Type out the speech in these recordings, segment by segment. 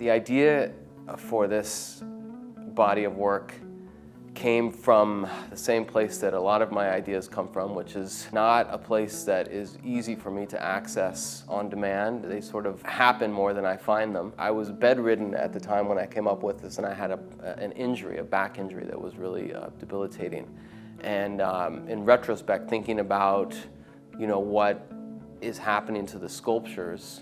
The idea for this body of work came from the same place that a lot of my ideas come from, which is not a place that is easy for me to access on demand. They sort of happen more than I find them. I was bedridden at the time when I came up with this, and I had an injury, a back injury that was really debilitating. And in retrospect, thinking about, what is happening to the sculptures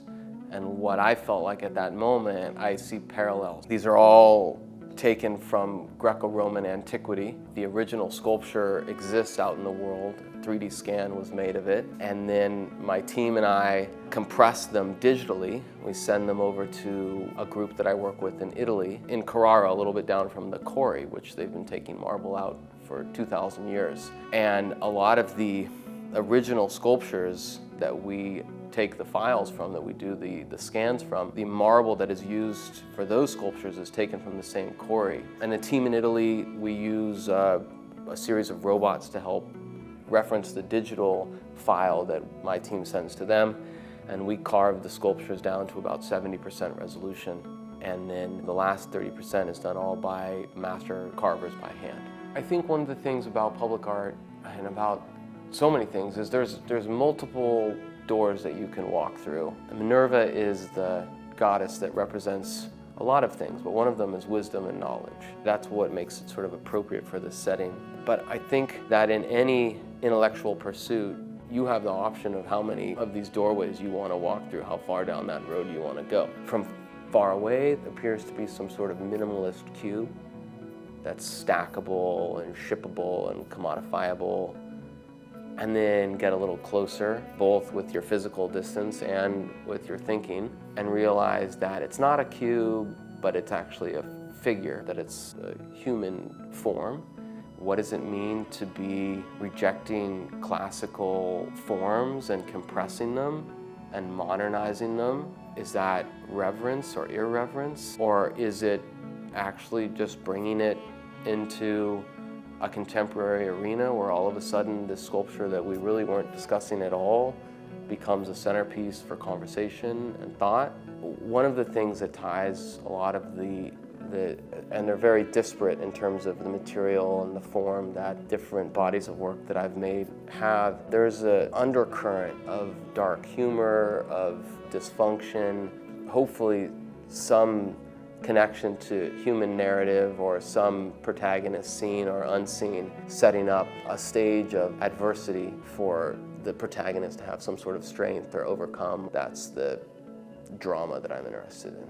and what I felt like at that moment, I see parallels. These are all taken from Greco-Roman antiquity. The original sculpture exists out in the world. A 3D scan was made of it. And then my team and I compress them digitally. We send them over to a group that I work with in Italy, in Carrara, a little bit down from the quarry, which they've been taking marble out for 2,000 years. And a lot of the original sculptures that we take the files from, that we do the scans from, the marble that is used for those sculptures is taken from the same quarry. And a team in Italy, we use a series of robots to help reference the digital file that my team sends to them, and we carve the sculptures down to about 70% resolution. And then the last 30% is done all by master carvers by hand. I think one of the things about public art, and about so many things, is there's multiple doors that you can walk through. Minerva is the goddess that represents a lot of things, but one of them is wisdom and knowledge. That's what makes it sort of appropriate for this setting. But I think that in any intellectual pursuit, you have the option of how many of these doorways you want to walk through, how far down that road you want to go. From far away, it appears to be some sort of minimalist cube that's stackable and shippable and commodifiable. And then get a little closer, both with your physical distance and with your thinking, and realize that it's not a cube, but it's actually a figure, that it's a human form. What does it mean to be rejecting classical forms and compressing them and modernizing them? Is that reverence or irreverence? Or is it actually just bringing it into a contemporary arena where all of a sudden this sculpture that we really weren't discussing at all becomes a centerpiece for conversation and thought? One of the things that ties a lot of and they're very disparate in terms of the material and the form that different bodies of work that I've made have, there's an undercurrent of dark humor, of dysfunction, hopefully some connection to human narrative or some protagonist seen or unseen, setting up a stage of adversity for the protagonist to have some sort of strength or overcome. That's the drama that I'm interested in.